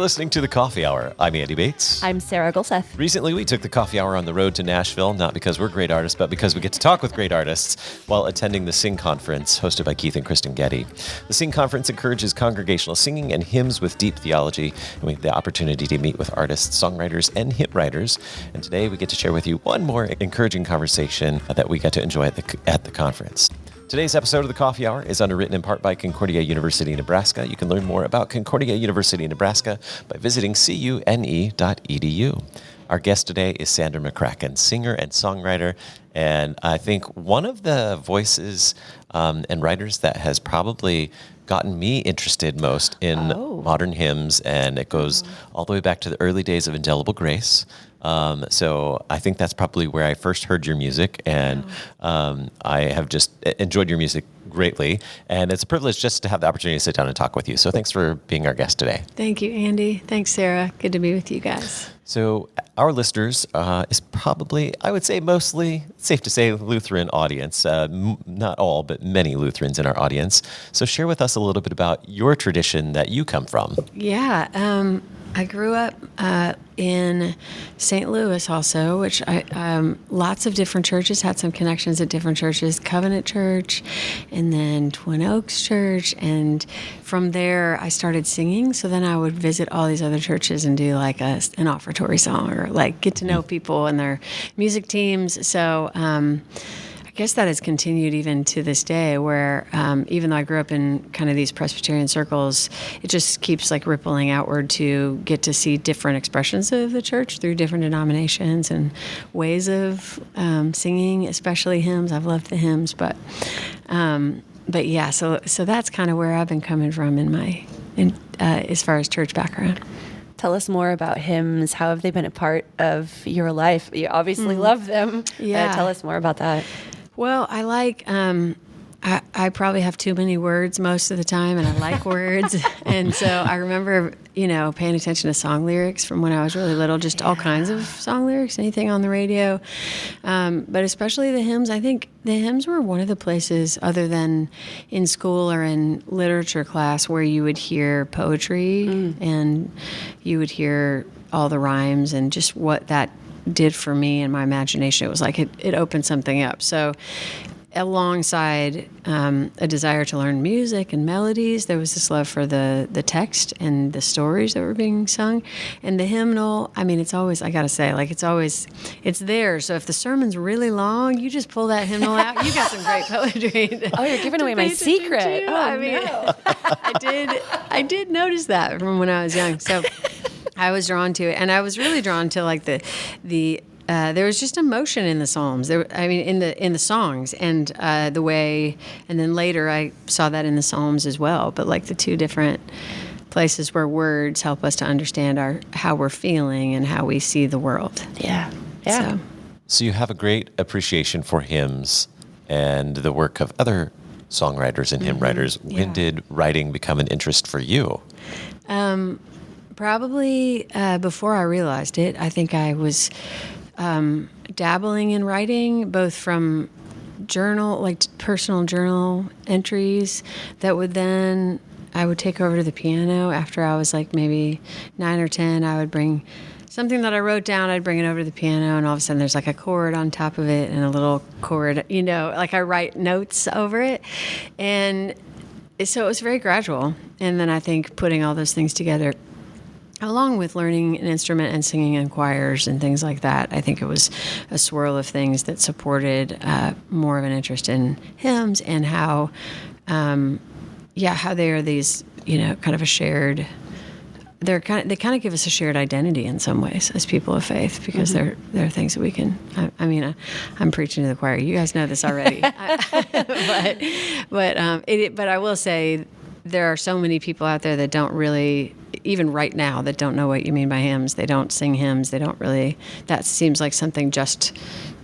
listening to The Coffee Hour. I'm Andy Bates. I'm Sarah Gulseth. Recently, we took The Coffee Hour on the road to Nashville, not because we're great artists, but because we get to talk with great artists while attending the Sing Conference hosted by Keith and Kristen Getty. The Sing Conference encourages congregational singing and hymns with deep theology, and we have the opportunity to meet with artists, songwriters, and hymn writers. And today, we get to share with you one more encouraging conversation that we got to enjoy at the conference. Today's episode of The Coffee Hour is underwritten in part by Concordia University, Nebraska. You can learn more about Concordia University, Nebraska by visiting cune.edu. Our guest today is Sandra McCracken, singer and songwriter, and I think one of the voices and writers that has probably gotten me interested most in modern hymns, and it goes all the way back to the early days of Indelible Grace. So I think that's probably where I first heard your music, and I have just enjoyed your music greatly, and it's a privilege just to have the opportunity to sit down and talk with you. So thanks for being our guest today. Thank you, Andy. Thanks, Sarah. Good to be with you guys. So our listeners is probably, I would say mostly, safe to say, Lutheran audience. Not all, but many Lutherans in our audience. So share with us a little bit about your tradition that you come from. Yeah, I grew up in St. Louis also, which lots of different churches, had some connections at different churches, Covenant Church and then Twin Oaks Church. And from there, I started singing. So then I would visit all these other churches and do like an offertory song or like get to know people and their music teams. So I guess that has continued even to this day where even though I grew up in kind of these Presbyterian circles, it just keeps like rippling outward to get to see different expressions of the church through different denominations and ways of singing, especially hymns. I've loved the hymns, but yeah, so that's kind of where I've been coming from as far as church background. Tell us more about hymns. How have they been a part of your life? You obviously love them. Yeah. Tell us more about that. Well, I like, I probably have too many words most of the time, and I like words. And so I remember, paying attention to song lyrics from when I was really little, just all kinds of song lyrics, anything on the radio. But especially the hymns. I think the hymns were one of the places, other than in school or in literature class, where you would hear poetry and you would hear all the rhymes and just what that did for me and my imagination. It was like it opened something up. So alongside a desire to learn music and melodies, there was this love for the text and the stories that were being sung. And the hymnal, I mean, it's always, I gotta say, like it's there. So if the sermon's really long, you just pull that hymnal out. You got some great poetry. Oh, you're giving away my secret. Oh, I mean, no. I did notice that from when I was young. So I was drawn to it, and I was really drawn to like the there was just emotion in the Psalms. In the songs, and the way, and then later I saw that in the Psalms as well. But like the two different places where words help us to understand how we're feeling and how we see the world. Yeah. So you have a great appreciation for hymns and the work of other songwriters and hymn writers. When did writing become an interest for you? Probably before I realized it. I think I was dabbling in writing, both from personal journal entries that I would take over to the piano after I was like maybe 9 or 10. I would bring something that I wrote down, I'd bring it over to the piano, and all of a sudden there's like a chord on top of it and a little chord, like I write notes over it. And so it was very gradual. And then I think putting all those things together, along with learning an instrument and singing in choirs and things like that, I think it was a swirl of things that supported more of an interest in hymns and how they are these, kind of a shared. They kind of give us a shared identity in some ways as people of faith, because they're things that we can. I'm preaching to the choir. You guys know this already, but I will say there are so many people out there that don't really, even right now, that don't know what you mean by hymns. They don't sing hymns. They don't really. That seems like something just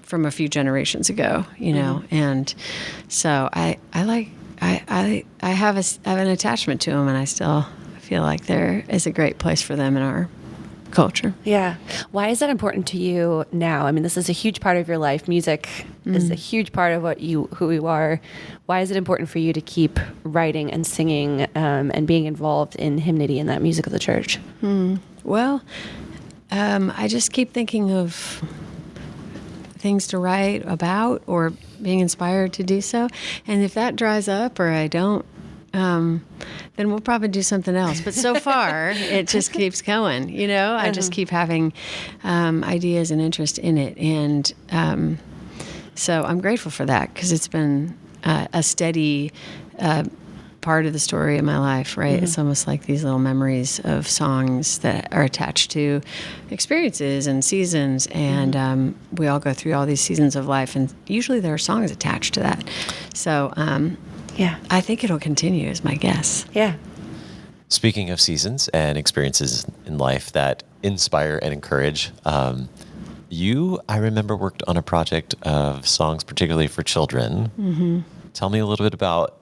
from a few generations ago, And so I have an attachment to them, and I still feel like there is a great place for them in our culture. Yeah. Why is that important to you now? I mean, this is a huge part of your life. Music is a huge part of who you are. Why is it important for you to keep writing and singing and being involved in hymnody and that music of the church? Well, I just keep thinking of things to write about or being inspired to do so. And if that dries up or I don't, then we'll probably do something else. But so far, it just keeps going, I just keep having ideas and interest in it. And so I'm grateful for that because it's been a steady part of the story of my life, right? It's almost like these little memories of songs that are attached to experiences and seasons. And we all go through all these seasons of life, and usually there are songs attached to that. So, yeah, I think it'll continue is my guess. Yeah. Speaking of seasons and experiences in life that inspire and encourage, you, I remember, worked on a project of songs particularly for children. Mm-hmm. Tell me a little bit about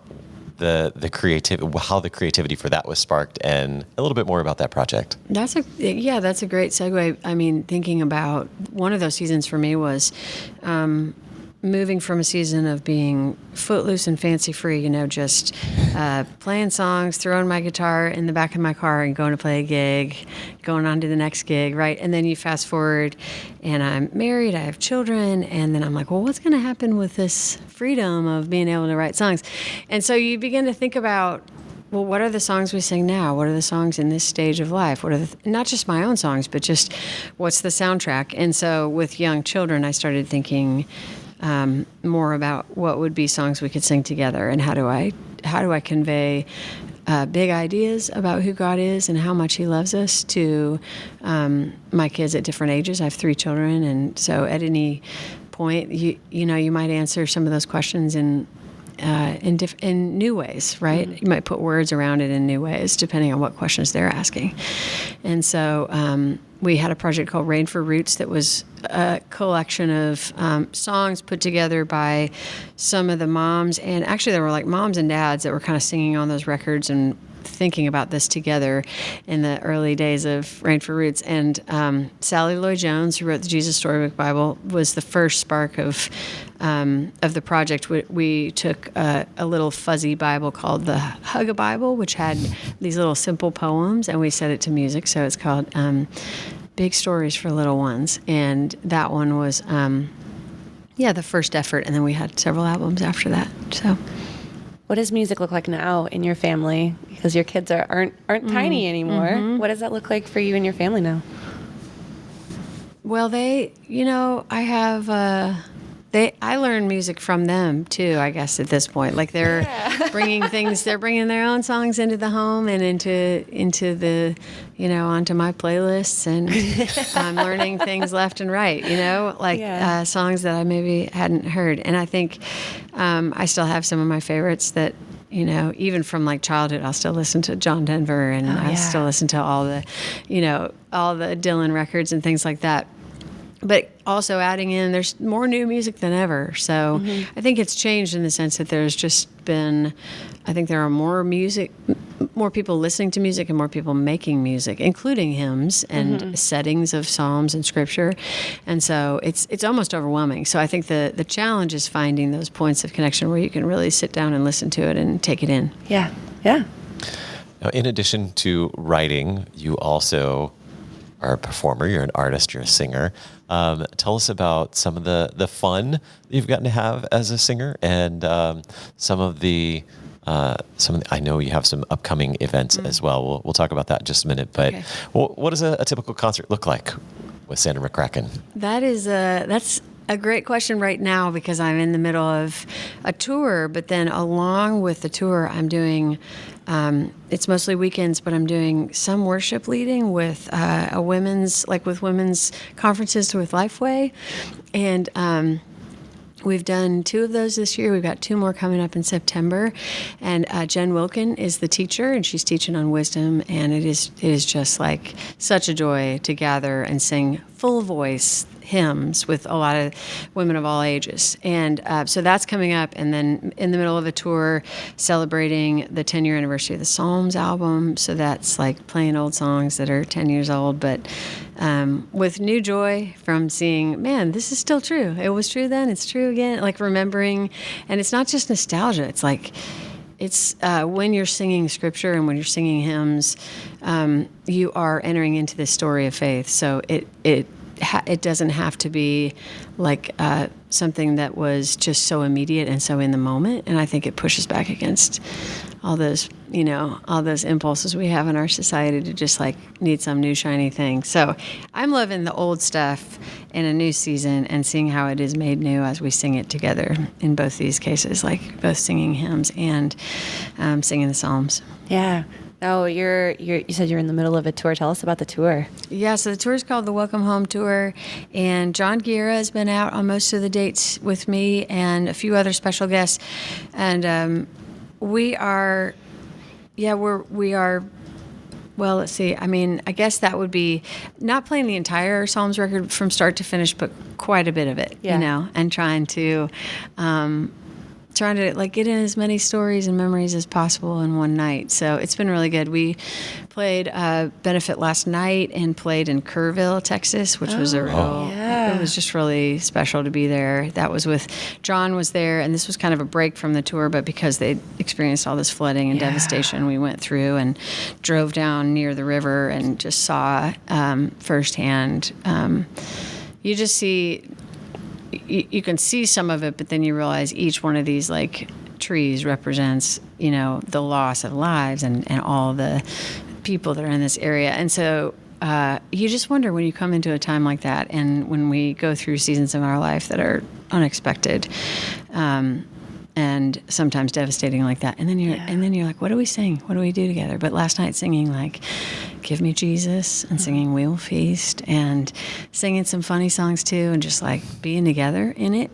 the creativity, how the creativity for that was sparked, and a little bit more about that project. That's a great segue. I mean, thinking about one of those seasons for me was moving from a season of being footloose and fancy-free, just playing songs, throwing my guitar in the back of my car and going to play a gig, going on to the next gig, right? And then you fast forward, and I'm married, I have children, and then I'm like, well, what's going to happen with this freedom of being able to write songs? And so you begin to think about, well, what are the songs we sing now? What are the songs in this stage of life? What are not just my own songs, but just what's the soundtrack? And so with young children, I started thinking more about what would be songs we could sing together, and how do I convey big ideas about who God is and how much He loves us to my kids at different ages. I have 3 children, and so at any point, you might answer some of those questions in new ways, right? Mm-hmm. You might put words around it in new ways, depending on what questions they're asking. And so we had a project called Rain for Roots that was a collection of songs put together by some of the moms. And actually, there were like moms and dads that were kind of singing on those records and thinking about this together in the early days of Rain for Roots. And Sally Lloyd-Jones, who wrote the Jesus Storybook Bible, was the first spark of the project. We took a little fuzzy Bible called the Hug a Bible, which had these little simple poems, and we set it to music. So it's called Big Stories for Little Ones. And that one was, the first effort. And then we had several albums after that. So, what does music look like now in your family? Because your kids aren't tiny anymore. Mm-hmm. What does that look like for you and your family now? Well, I learned music from them too, I guess, at this point. Like they're bringing their own songs into the home and into the, onto my playlists, and I'm learning things left and right, songs that I maybe hadn't heard. And I think I still have some of my favorites that, even from like childhood, I'll still listen to John Denver, and I still listen to all the Dylan records and things like that. But also adding in, there's more new music than ever. So I think it's changed in the sense that there's just been, I think there are more people listening to music and more people making music, including hymns and settings of psalms and scripture. And so it's almost overwhelming. So I think the challenge is finding those points of connection where you can really sit down and listen to it and take it in. Yeah, yeah. Now, in addition to writing, you also are a performer, you're an artist, you're a singer. Tell us about some of the fun that you've gotten to have as a singer, and some of the I know you have some upcoming events as well. We'll talk about that in just a minute. But what does a typical concert look like with Sandra McCracken? That's a great question right now, because I'm in the middle of a tour, but then along with the tour, I'm doing, it's mostly weekends, but I'm doing some worship leading with women's conferences with Lifeway. And we've done 2 of those this year. We've got 2 more coming up in September. And Jen Wilkin is the teacher, and she's teaching on wisdom. And it is just like such a joy to gather and sing full voice hymns with a lot of women of all ages. And so that's coming up. And then in the middle of a tour celebrating the 10-year anniversary of the Psalms album. So that's like playing old songs that are 10 years old, but with new joy from seeing, man, this is still true. It was true then. It's true again. Like remembering. And it's not just nostalgia. It's like, it's when you're singing scripture and when you're singing hymns, you are entering into this story of faith. So it doesn't have to be like something that was just so immediate and so in the moment. And I think it pushes back against all those impulses we have in our society to just like need some new shiny thing. So I'm loving the old stuff in a new season and seeing how it is made new as we sing it together in both these cases, like both singing hymns and singing the Psalms. Yeah. Oh, you said you're in the middle of a tour. Tell us about the tour. Yeah, so the tour is called the Welcome Home Tour, and John Guerra has been out on most of the dates with me and a few other special guests, and we are. Well, let's see. I mean, I guess that would be not playing the entire Psalms record from start to finish, but quite a bit of it, and trying to like get in as many stories and memories as possible in one night. So it's been really good. We played benefit last night and played in Kerrville, Texas, which was it was just really special to be there. That was with, John was there, and this was kind of a break from the tour, but because they experienced all this flooding and devastation, we went through and drove down near the river and just saw firsthand. You just see, you can see some of it, but then you realize each one of these like trees represents, the loss of lives and all the people that are in this area. And so you just wonder when you come into a time like that, and when we go through seasons of our life that are unexpected, and sometimes devastating like that. And then you're like, what do we sing? What do we do together? But last night singing like Give Me Jesus and singing We Will Feast and singing some funny songs too, and just like being together in it.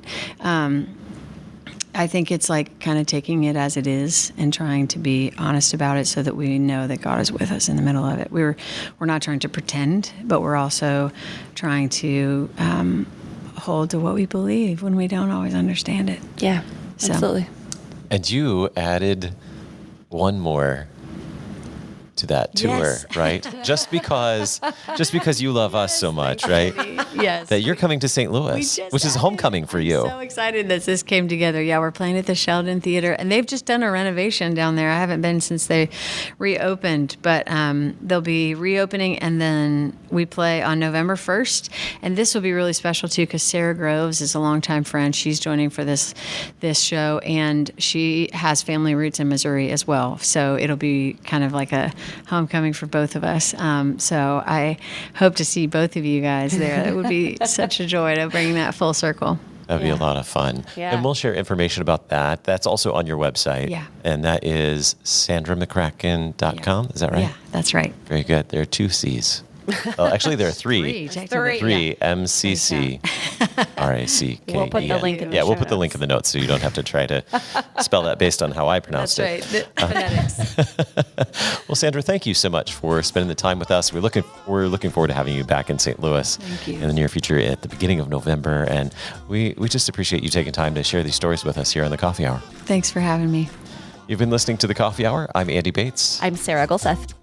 I think it's like kind of taking it as it is and trying to be honest about it so that we know that God is with us in the middle of it. We're not trying to pretend, but we're also trying to hold to what we believe when we don't always understand it. Yeah. Absolutely. And you added one more to that tour, right? Just because you love us so much, right? Yes. That you're coming to St. Louis, which is homecoming for you. I'm so excited that this came together. Yeah, we're playing at the Sheldon Theater, and they've just done a renovation down there. I haven't been since they reopened, but they'll be reopening, and then we play on November 1st. And this will be really special too, because Sarah Groves is a longtime friend. She's joining for this show, and she has family roots in Missouri as well. So it'll be kind of like a homecoming for both of us. So I hope to see both of you guys there. It would be such a joy to bring that full circle. That'd be a lot of fun. Yeah. And we'll share information about that. That's also on your website. Yeah. And that is sandramccracken.com. Is that right? Yeah, that's right. Very good. There are 2 C's. Oh, actually, there are 3. Three. MCCRACKEN. We'll put the link in the Yeah, we'll show put the link in the notes so you don't have to try to spell that based on how I pronounced That's it. right. Phonetics. Well, Sandra, thank you so much for spending the time with us. We're looking forward to having you back in St. Louis in the near future at the beginning of November. And we just appreciate you taking time to share these stories with us here on the Coffee Hour. Thanks for having me. You've been listening to the Coffee Hour. I'm Andy Bates. I'm Sarah Gulseth.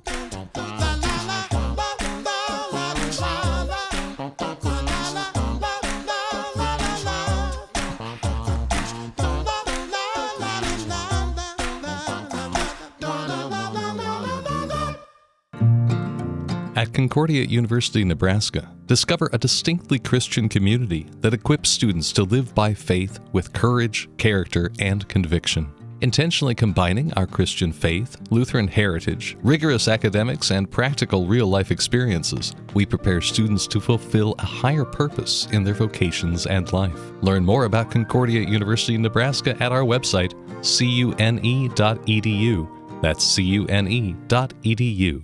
At Concordia University, Nebraska, discover a distinctly Christian community that equips students to live by faith with courage, character, and conviction. Intentionally combining our Christian faith, Lutheran heritage, rigorous academics, and practical real-life experiences, we prepare students to fulfill a higher purpose in their vocations and life. Learn more about Concordia University, Nebraska at our website, cune.edu. That's cune.edu.